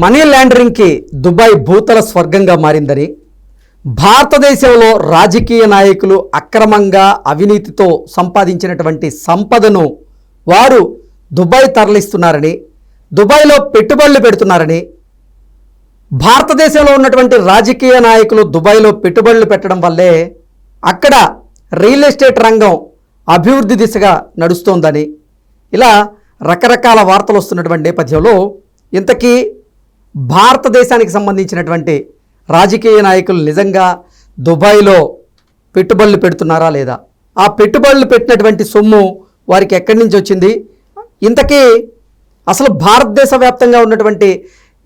Money లాండరింగ్కి Dubai భూతల స్వర్గంగా మారిందని, భారతదేశంలో రాజకీయ నాయకులు అక్రమంగా అవినీతితో సంపాదించినటువంటి సంపదను వారు దుబాయ్ తరలిస్తున్నారని, దుబాయ్లో పెట్టుబడులు పెడుతున్నారని, భారతదేశంలో ఉన్నటువంటి రాజకీయ నాయకులు దుబాయ్లో పెట్టుబడులు పెట్టడం వల్లే అక్కడ రియల్ ఎస్టేట్ రంగం అభివృద్ధి దిశగా నడుస్తోందని ఇలా రకరకాల వార్తలు వస్తున్నటువంటి నేపథ్యంలో ఇంతకీ భారతదేశానికి సంబంధించినటువంటి రాజకీయ నాయకులు నిజంగా దుబాయ్లో పెట్టుబడులు పెడుతున్నారా లేదా, ఆ పెట్టుబడులు పెట్టినటువంటి సొమ్ము వారికి ఎక్కడి నుంచి వచ్చింది, ఇంతకీ అసలు భారతదేశ వ్యాప్తంగా ఉన్నటువంటి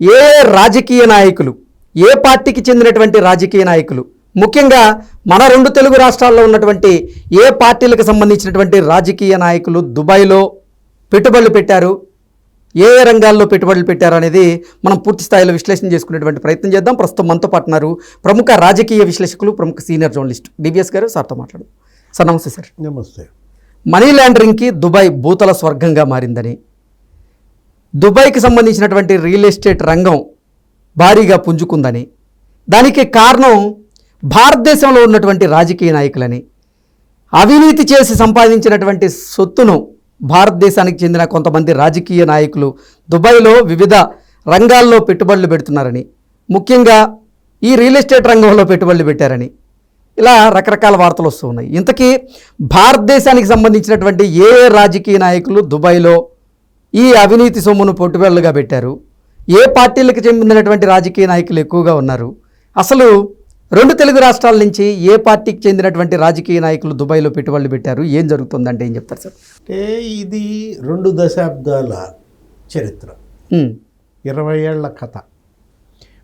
ఏ రాజకీయ నాయకులు, ఏ పార్టీకి చెందినటువంటి రాజకీయ నాయకులు, ముఖ్యంగా మన రెండు తెలుగు రాష్ట్రాల్లో ఉన్నటువంటి ఏ పార్టీలకు సంబంధించినటువంటి రాజకీయ నాయకులు దుబాయ్లో పెట్టుబడులు పెట్టారు, ఏ రంగాల్లో పెట్టుబడులు పెట్టారు అనేది మనం పూర్తి స్థాయిలో విశ్లేషణ చేసుకునేటువంటి ప్రయత్నం చేద్దాం. ప్రస్తుతం మనతో పాటున్నారు ప్రముఖ రాజకీయ విశ్లేషకులు, ప్రముఖ సీనియర్ జర్నలిస్ట్ డిబిఎస్ గారు. సార్తో మాట్లాడు. సార్ నమస్తే. సార్ నమస్తే. మనీ లాండరింగ్కి దుబాయ్ భూతల స్వర్గంగా మారిందని, దుబాయ్కి సంబంధించినటువంటి రియల్ ఎస్టేట్ రంగం భారీగా పుంజుకుందని, దానికి కారణం భారతదేశంలో ఉన్నటువంటి రాజకీయ నాయకులని, అవినీతి చేసి సంపాదించినటువంటి సొత్తును భారతదేశానికి చెందిన కొంతమంది రాజకీయ నాయకులు దుబాయ్లో వివిధ రంగాల్లో పెట్టుబడులు పెడుతున్నారని, ముఖ్యంగా ఈ రియల్ ఎస్టేట్ రంగంలో పెట్టుబడులు పెట్టారని ఇలా రకరకాల వార్తలు వస్తూ ఉన్నాయి. ఇంతకీ భారతదేశానికి సంబంధించినటువంటి ఏ రాజకీయ నాయకులు దుబాయ్లో ఈ అవినీతి సొమ్మును పెట్టుబడులుగా పెట్టారు, ఏ పార్టీలకు చెందినటువంటి రాజకీయ నాయకులు ఎక్కువగా ఉన్నారు, అసలు రెండు తెలుగు రాష్ట్రాల నుంచి ఏ పార్టీకి చెందినటువంటి రాజకీయ నాయకులు దుబాయ్లో పెట్టుబడులు పెట్టారు, ఏం జరుగుతుందంటే ఏం చెప్తారు సార్? అంటే ఇది 2 దశాబ్దాల చరిత్ర, 20 ఏళ్ల కథ.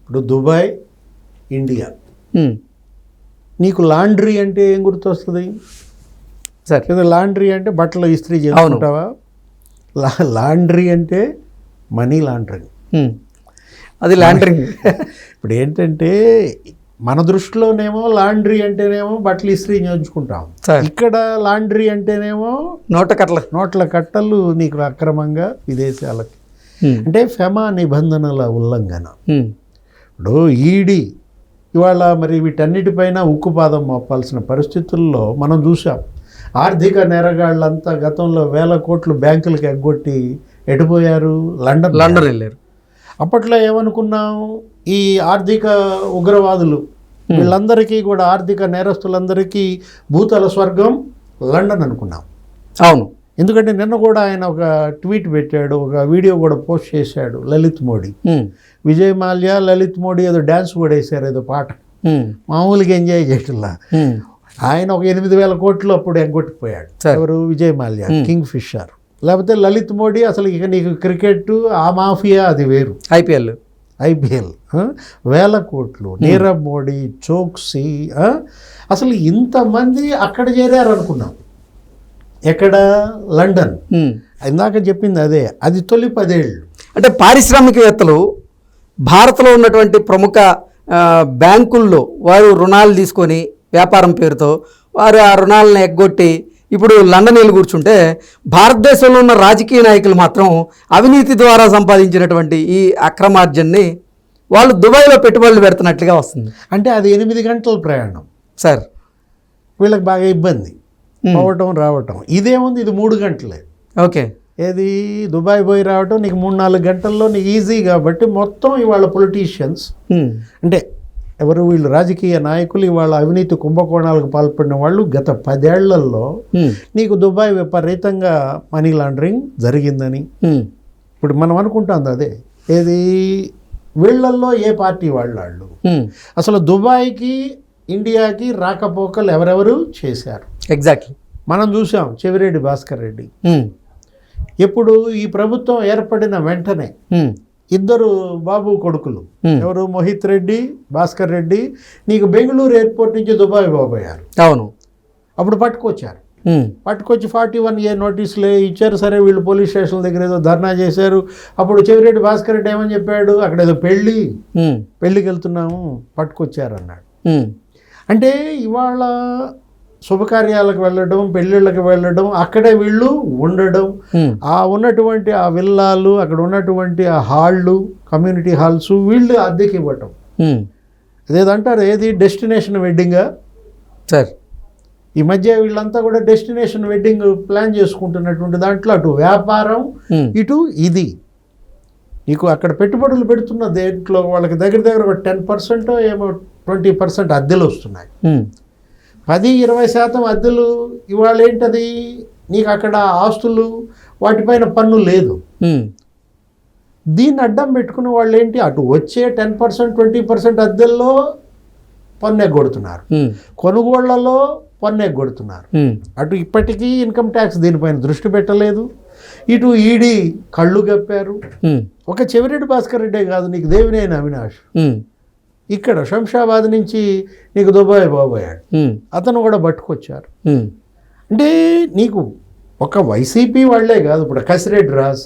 ఇప్పుడు దుబాయ్, ఇండియా. నీకు లాండ్రీ అంటే ఏం గుర్తొస్తుంది సార్? లాండ్రీ అంటే బట్టలు ఇస్త్రీ చేసుకుంటావా? లాండ్రీ అంటే మనీ లాండరింగ్. అది లాండరింగ్. ఇప్పుడు ఏంటంటే మన దృష్టిలోనేమో లాండ్రీ అంటేనేమో బట్టలు ఇస్త్రీ చేయించుకుంటాం, ఇక్కడ లాండ్రీ అంటేనేమో నోట్ల కట్టలు నీకు అక్రమంగా విదేశాలకి, అంటే ఫెమా నిబంధనల ఉల్లంఘన. ఇప్పుడు ఈడీ ఇవాళ మరి వీటన్నిటిపైన ఉక్కుపాదం మోపాల్సిన పరిస్థితుల్లో మనం చూసాం. ఆర్థిక నేరగాళ్ళంతా గతంలో 1000 కోట్లు బ్యాంకులకు ఎగ్గొట్టి ఎడిపోయారు, లండన్ వెళ్ళారు. అప్పట్లో ఏమనుకున్నాం, ఈ ఆర్థిక ఉగ్రవాదులు వీళ్ళందరికీ కూడా, ఆర్థిక నేరస్తులందరికీ భూతల స్వర్గం లండన్ అనుకున్నాం. అవును, ఎందుకంటే నిన్న కూడా ఆయన ఒక ట్వీట్ పెట్టాడు, ఒక వీడియో కూడా పోస్ట్ చేశాడు. లలిత్ మోడీ, విజయ్ మాల్యా, లలిత్ మోడీ ఏదో డ్యాన్స్ కూడా వేశారు, ఏదో పాట, మామూలుగా ఎంజాయ్ చేయట్లా. ఆయన ఒక 8000 కోట్లు అప్పుడు ఎగ్గొట్టిపోయాడు. ఎవరు? Vijay Mallya, Kingfisher. లేకపోతే లలిత్ మోడీ అసలు ఇక నీకు క్రికెట్ ఆ మాఫియా అది వేరు. ఐపీఎల్ 1000 కోట్లు. నీరవ్ మోడీ, చోక్సీ, అసలు ఇంతమంది అక్కడ చేరారు అనుకున్నాం. ఎక్కడ? లండన్. ఇందాక చెప్పింది అదే, అది తొలి 10 ఏళ్ళు. అంటే పారిశ్రామికవేత్తలు భారత్లో ఉన్నటువంటి ప్రముఖ బ్యాంకుల్లో వారు రుణాలు తీసుకొని వ్యాపారం పేరుతో వారు ఆ రుణాలను ఎగ్గొట్టి ఇప్పుడు లండన్ వెళ్ళి కూర్చుంటే, భారతదేశంలో ఉన్న రాజకీయ నాయకులు మాత్రం అవినీతి ద్వారా సంపాదించినటువంటి ఈ అక్రమార్జన్ని వాళ్ళు దుబాయ్లో పెట్టుబడులు పెడుతున్నట్లుగా వస్తుంది. అంటే అది 8 గంటల ప్రయాణం సార్. వీళ్ళకి బాగా ఇబ్బంది పోవటం రావటం. ఇదేముంది, ఇది 3 గంటలే. ఓకే. ఏది దుబాయ్ పోయి రావటం నీకు 3-4 గంటల్లో నీకు ఈజీ. కాబట్టి మొత్తం ఇవాళ పొలిటీషియన్స్ అంటే ఎవరు? వీళ్ళు రాజకీయ నాయకులు ఇవాళ అవినీతి కుంభకోణాలకు పాల్పడిన వాళ్ళు గత 10 ఏళ్లలో నీకు దుబాయ్ విపరీతంగా మనీ లాండరింగ్ జరిగిందని ఇప్పుడు మనం అనుకుంటాం. అదే ఏది? వీళ్ళల్లో ఏ పార్టీ వాళ్ళు అసలు దుబాయ్కి ఇండియాకి రాకపోకలు ఎవరెవరు చేశారు? ఎగ్జాక్ట్లీ మనం చూసాం. చెవిరెడ్డి భాస్కర్ రెడ్డి ఎప్పుడు ఈ ప్రభుత్వం ఏర్పడిన వెంటనే 2 బాబు కొడుకులు, ఎవరు? మోహిత్ రెడ్డి, భాస్కర్ రెడ్డి, నీకు బెంగళూరు ఎయిర్పోర్ట్ నుంచి దుబాయ్ పోయారు. అవును. అప్పుడు పట్టుకొచ్చారు. పట్టుకొచ్చి 41A నోటీసులు ఇచ్చారు. సరే, వీళ్ళు పోలీస్ స్టేషన్ దగ్గర ఏదో ధర్నా చేశారు. అప్పుడు చెవిరెడ్డి భాస్కర్ రెడ్డి ఏమని చెప్పాడు? అక్కడ ఏదో పెళ్ళికి వెళ్తున్నాము, పట్టుకొచ్చారు అన్నాడు. అంటే ఇవాళ శుభకార్యాలకు వెళ్ళడం, పెళ్ళిళ్ళకి వెళ్ళడం, అక్కడే వీళ్ళు ఉండడం, ఆ ఉన్నటువంటి ఆ విల్లాలు, అక్కడ ఉన్నటువంటి ఆ హాళ్ళు, కమ్యూనిటీ హాల్స్ వీళ్ళు అద్దెకి ఇవ్వటం. అదేదంటారు ఏది డెస్టినేషన్ వెడ్డింగా సార్. ఈ మధ్య వీళ్ళంతా కూడా డెస్టినేషన్ వెడ్డింగ్ ప్లాన్ చేసుకుంటున్నటువంటి దాంట్లో అటు వ్యాపారం, ఇటు ఇది. నీకు అక్కడ పెట్టుబడులు పెడుతున్న దేంట్లో వాళ్ళకి దగ్గర దగ్గర ఒక 10% ఏమో 20% అద్దెలు వస్తున్నాయి. 10-20% అద్దెలు ఇవాళ ఏంటది, నీకు అక్కడ ఆస్తులు వాటిపైన పన్ను లేదు. దీన్ని అడ్డం పెట్టుకున్న వాళ్ళు ఏంటి, అటు వచ్చే 10% 20% అద్దెల్లో పన్ను ఎగ్గొడుతున్నారు, కొనుగోళ్లలో పన్ను ఎగ్గొడుతున్నారు. అటు ఇప్పటికీ ఇన్కమ్ ట్యాక్స్ దీనిపైన దృష్టి పెట్టలేదు, ఇటు ఈడీ కళ్ళు గప్పారు. ఒక చెవిరెడ్డి భాస్కర్ రెడ్డే కాదు, నీకు దేవినేని అవినాష్ ఇక్కడ శంషాబాద్ నుంచి నీకు దుబాయ్ పోబోయాడు, అతను కూడా పట్టుకొచ్చారు. అంటే నీకు ఒక వైసీపీ వాళ్లే కాదు, ఇప్పుడు కసిరెడ్డి రాజ్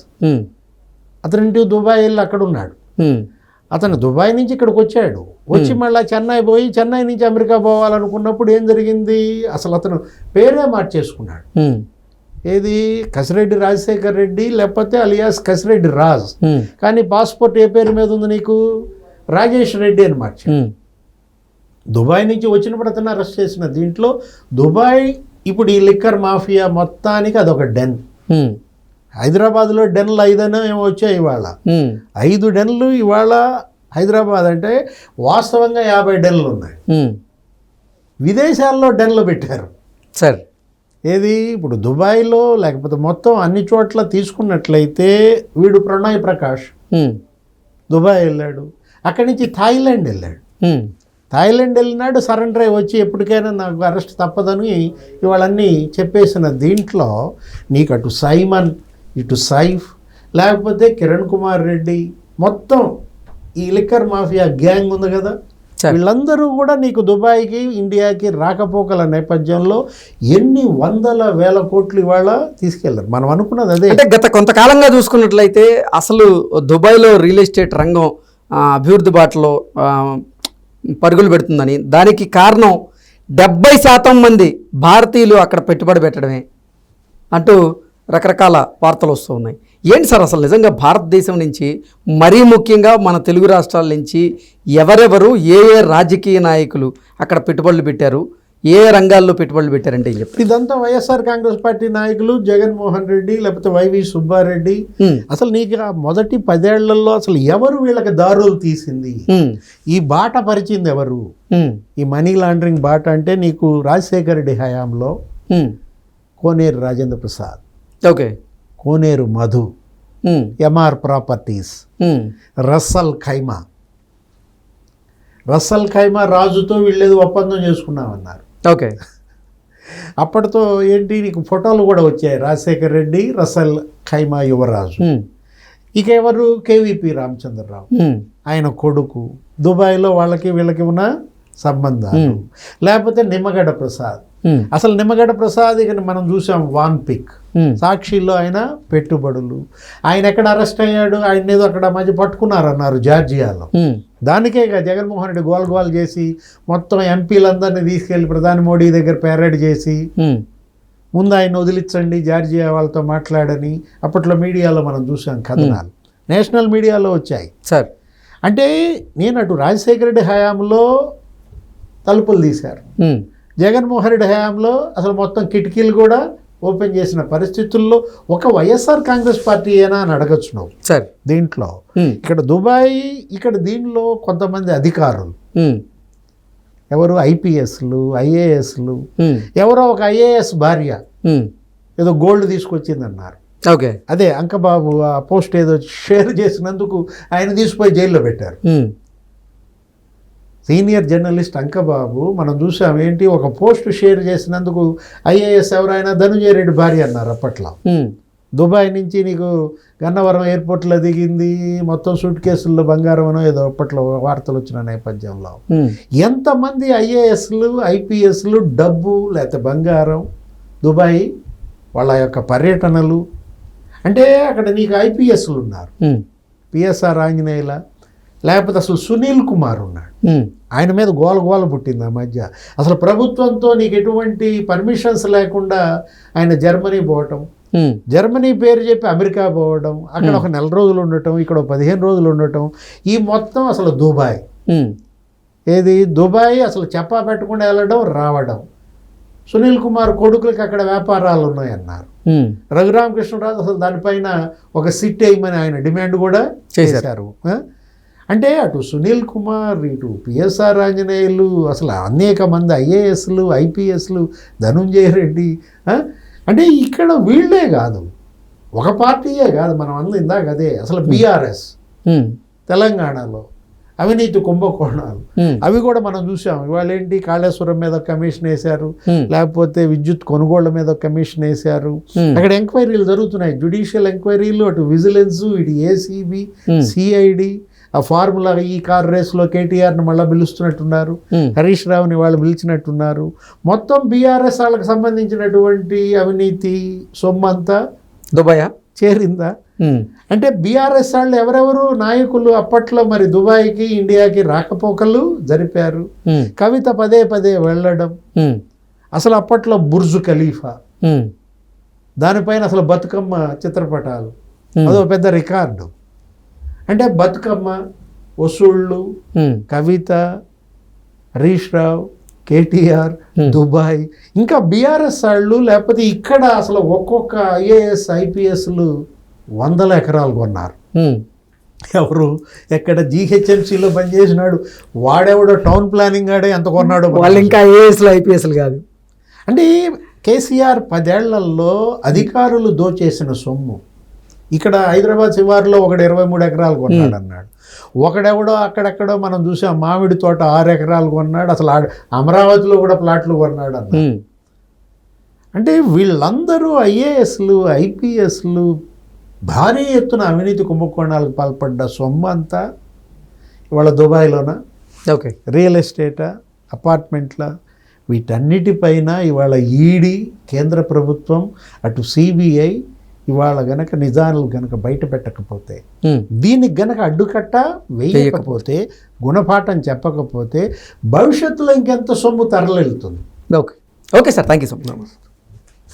అతను ఇంటికి దుబాయ్ వెళ్ళి అక్కడ ఉన్నాడు. అతను దుబాయ్ నుంచి ఇక్కడికి వచ్చాడు, వచ్చి మళ్ళీ చెన్నై పోయి చెన్నై నుంచి అమెరికా పోవాలనుకున్నప్పుడు ఏం జరిగింది, అసలు అతను పేరే మార్చేసుకున్నాడు. ఏది కసిరెడ్డి రాజశేఖర్ రెడ్డి లేకపోతే అలియాస్ కసిరెడ్డి రాజ్, కానీ పాస్పోర్ట్ ఏ పేరు మీద ఉంది నీకు, రాజేష్ రెడ్డి అని మార్చి. దుబాయ్ నుంచి వచ్చినప్పుడు అతను అరెస్ట్ చేసిన దీంట్లో దుబాయ్ ఇప్పుడు ఈ లిక్కర్ మాఫియా మొత్తానికి అదొక డెన్. హైదరాబాద్లో డెన్లు 5 ఏమో వచ్చాయి ఇవాళ, 5 డెన్లు ఇవాళ హైదరాబాద్ అంటే వాస్తవంగా 50 డెన్లు ఉన్నాయి. విదేశాల్లో డెన్లు పెట్టారు సార్. ఏది ఇప్పుడు దుబాయ్లో లేకపోతే మొత్తం అన్ని చోట్ల తీసుకున్నట్లయితే వీడు ప్రణయ్ ప్రకాష్ దుబాయ్ వెళ్ళాడు, అక్కడి నుంచి థాయిలాండ్ వెళ్ళాడు. థాయిలాండ్ వెళ్ళినాడు, సరెండర్ అయి వచ్చి ఎప్పటికైనా నాకు అరెస్ట్ తప్పదని ఇవాళన్నీ చెప్పేసిన దీంట్లో నీకు అటు సైమన్, ఇటు సైఫ్, లేకపోతే కిరణ్ కుమార్ రెడ్డి, మొత్తం ఈ లిక్కర్ మాఫియా గ్యాంగ్ ఉంది కదా, వీళ్ళందరూ కూడా నీకు దుబాయ్కి ఇండియాకి రాకపోకల నేపథ్యంలో ఎన్ని 100,000 కోట్లు ఇవాళ తీసుకెళ్లారు. మనం అనుకున్నది అదే. అంటే గత కొంతకాలంగా చూసుకున్నట్లయితే అసలు దుబాయ్లో రియల్ ఎస్టేట్ రంగం అభివృద్ధి బాటలో పరుగులు పెడుతుందని, దానికి కారణం 70% మంది భారతీయులు అక్కడ పెట్టుబడి పెట్టడమే అంటూ రకరకాల వార్తలు వస్తూ ఉన్నాయి. ఏంటి సార్ అసలు నిజంగా భారతదేశం నుంచి, మరీ ముఖ్యంగా మన తెలుగు రాష్ట్రాల నుంచి ఎవరెవరు ఏ రాజకీయ నాయకులు అక్కడ పెట్టుబడులు పెట్టారు, ఏ రంగాల్లో పెట్టుబడులు పెట్టారంటే ఏం చెప్తారు? ఇదంతా వైఎస్ఆర్ కాంగ్రెస్ పార్టీ నాయకులు, జగన్మోహన్ రెడ్డి లేకపోతే వైవి సుబ్బారెడ్డి. అసలు నీకు మొదటి 10 ఏళ్లలో అసలు ఎవరు వీళ్ళకి దారులు తీసింది, ఈ బాట పరిచింది ఎవరు, ఈ మనీ లాండరింగ్ బాట అంటే నీకు రాజశేఖర రెడ్డి హయాంలో కోనేరు రాజేంద్ర ప్రసాద్, ఓకే, కోనేరు మధు, ఎంఆర్ ప్రాపర్టీస్, రస్సల్ ఖైమా రాజుతో వీళ్ళేది ఒప్పందం చేసుకున్నామన్నారు. ఓకే, అప్పటితో ఏంటి నీకు ఫోటోలు కూడా వచ్చాయి, రాజశేఖర్ రెడ్డి, రసల్ ఖైమా యువరాజు. ఇక ఎవరు, కేవీపీ రామచంద్రరావు ఆయన కొడుకు, దుబాయ్లో వాళ్ళకి వీళ్ళకి ఉన్న సంబంధాలు. లేకపోతే నిమ్మగడ్డ ప్రసాద్, అసలు నిమ్మగడ్డ ప్రసాద్ ఇక మనం చూసాం వాన్ పిక్, సాక్షిలో ఆయన పెట్టుబడులు. ఆయన ఎక్కడ అరెస్ట్ అయ్యాడు, ఆయన ఏదో అక్కడ మధ్య పట్టుకున్నారన్నారు జార్జియాలో. దానికే ఇక జగన్మోహన్ రెడ్డి గోల్ చేసి మొత్తం ఎంపీలందరినీ తీసుకెళ్లి ప్రధాని మోడీ దగ్గర పెరేడ్ చేసి ముందు ఆయన వదిలించండి జార్జియా వాళ్ళతో మాట్లాడని అప్పట్లో మీడియాలో మనం చూసాం కథనాలు, నేషనల్ మీడియాలో వచ్చాయి సార్. అంటే నేను అటు రాజశేఖర రెడ్డి హయాంలో తలుపులు తీశారు, జగన్మోహన్ రెడ్డి హయాంలో అసలు మొత్తం కిటికీలు కూడా ఓపెన్ చేసిన పరిస్థితుల్లో ఒక వైఎస్ఆర్ కాంగ్రెస్ పార్టీ అయినా అని అడగచ్చు నువ్వు సార్. దీంట్లో ఇక్కడ దుబాయ్, ఇక్కడ దీనిలో కొంతమంది అధికారులు ఎవరు, ఐపీఎస్లు, ఐఏఎస్లు, ఎవరో ఒక ఐఏఎస్ భార్య ఏదో గోల్డ్ తీసుకొచ్చిందన్నారు. ఓకే, అదే అంకబాబు ఆ పోస్ట్ ఏదో షేర్ చేసినందుకు ఆయన తీసుకుపోయి జైల్లో పెట్టారు. సీనియర్ జర్నలిస్ట్ అంకబాబు మనం చూసాం ఏంటి, ఒక పోస్ట్ షేర్ చేసినందుకు ఐఏఎస్ ఎవరైనా ధనుంజయ రెడ్డి భార్య అన్నారు అప్పట్లో. దుబాయ్ నుంచి నీకు గన్నవరం ఎయిర్పోర్ట్లో దిగింది, మొత్తం సూట్ కేసుల్లో బంగారం అనో ఏదో అప్పట్లో వార్తలు వచ్చిన నేపథ్యంలో ఎంతమంది ఐఏఎస్లు, ఐపీఎస్లు డబ్బు లేకపోతే బంగారం, దుబాయ్ వాళ్ళ యొక్క పర్యటనలు. అంటే అక్కడ నీకు ఐపీఎస్లు ఉన్నారు, పిఎస్ఆర్ ఆంజనేయుల, లేకపోతే అసలు సునీల్ కుమార్ ఉన్నాడు, ఉమ్, ఆయన మీద గోల పుట్టింది ఆ మధ్య. అసలు ప్రభుత్వంతో నీకు ఎటువంటి పర్మిషన్స్ లేకుండా ఆయన జర్మనీ పోవటం, ఉమ్, జర్మనీ పేరు చెప్పి అమెరికా పోవడం, అక్కడ ఒక 4 రోజులు ఉండటం, ఇక్కడ 15 రోజులు ఉండటం, ఈ మొత్తం అసలు దుబాయ్. ఉమ్, ఏది దుబాయ్ అసలు చెప్పా పెట్టకుండా వెళ్ళడం రావడం. సునీల్ కుమార్ కొడుకులకి అక్కడ వ్యాపారాలు ఉన్నాయన్నారు. ఉమ్, రఘురామకృష్ణరాజు అసలు దానిపైన ఒక సిట్ వేయమని ఆయన డిమాండ్ కూడా చేశారు. అంటే అటు సునీల్ కుమార్, ఇటు పిఎస్ఆర్ ఆంజనేయులు, అసలు అనేక మంది ఐఏఎస్లు, ఐపీఎస్లు, ధనుంజయ రెడ్డి, అంటే ఇక్కడ వీళ్ళే కాదు, ఒక పార్టీయే కాదు, మనం అందరం ఇందాక అదే అసలు బీఆర్ఎస్ ఉమ్, తెలంగాణలో అవినీతి కుంభకోణాలు ఉమ్, అవి కూడా మనం చూసాం. ఇవాళ ఏంటి, కాళేశ్వరం మీద కమిషన్ వేశారు, ఉమ్, లేకపోతే విద్యుత్ కొనుగోళ్ల మీద కమిషన్ వేశారు. ఉమ్, అక్కడ ఎంక్వైరీలు జరుగుతున్నాయి, జ్యుడిషియల్ ఎంక్వైరీలు, అటు విజిలెన్స్, ఇటు ఏసీబీ, ఉమ్, సిఐడి, ఆ ఫార్ములా ఈ కార్ రేస్లో కేటీఆర్ని మళ్ళీ పిలుస్తున్నట్టున్నారు, ఉమ్, హరీష్ రావుని వాళ్ళు పిలిచినట్టున్నారు. మొత్తం బీఆర్ఎస్ వాళ్ళకి సంబంధించినటువంటి అవినీతి సొమ్మంతా దుబాయా చేరిందా? ఉమ్, అంటే బీఆర్ఎస్ వాళ్ళు ఎవరెవరు నాయకులు అప్పట్లో మరి దుబాయ్కి, ఇండియాకి రాకపోకలు జరిపారు. ఉమ్, కవిత పదే వెళ్ళడం, ఉమ్, అసలు అప్పట్లో బుర్జు ఖలీఫా, ఉమ్, దానిపైన అసలు బతుకమ్మ చిత్రపటాలు, ఉమ్, అదో పెద్ద రికార్డు. అంటే బతుకమ్మ వసూళ్ళు, ఉమ్, కవిత, హరీష్ రావు, కేటీఆర్, దుబాయ్, ఇంకా బీఆర్ఎస్ వాళ్ళు, లేకపోతే ఇక్కడ అసలు ఒక్కొక్క ఐఏఎస్ ఐపీఎస్లు 100 ఎకరాలు కొన్నారు. ఉమ్, ఎవరు ఎక్కడ జీహెచ్ఎంసీలో పనిచేసినాడు వాడెవడో టౌన్ ప్లానింగ్ ఆడే ఎంత కొన్నాడో. వాళ్ళు ఇంకా ఐఏఎస్లు ఐపీఎస్లు కాదు. అంటే కేసీఆర్ 10 ఏళ్లలో అధికారులు దోచేసిన సొమ్ము, ఇక్కడ హైదరాబాద్ శివారులో ఒకడు 23 ఎకరాలు కొన్నాడు అన్నాడు, ఒకడెవడో అక్కడెక్కడో మనం చూసాం మామిడి తోట 6 ఎకరాలు కొన్నాడు, అసలు అమరావతిలో కూడా ప్లాట్లు కొన్నాడు అన్నాడు. ఉమ్, అంటే వీళ్ళందరూ ఐఏఎస్లు ఐపీఎస్లు భారీ ఎత్తున అవినీతి కుంభకోణాలకు పాల్పడ్డ సొమ్ము అంతా ఇవాళ దుబాయ్లోన, ఓకే, రియల్ ఎస్టేటా, అపార్ట్మెంట్ల, వీటన్నిటిపైన ఇవాళ ఈడీ, కేంద్ర ప్రభుత్వం, అటు సిబిఐ ఇవాళ గనక నిజాలు గనక బయట పెట్టకపోతే, ఉమ్, దీనికి గనక అడ్డుకట్ట వేయకపోతే, గుణపాఠం చెప్పకపోతే భవిష్యత్తులో ఇంకెంత సొమ్ము తరలివెళ్తుంది. Okay, okay sir, thank you so much.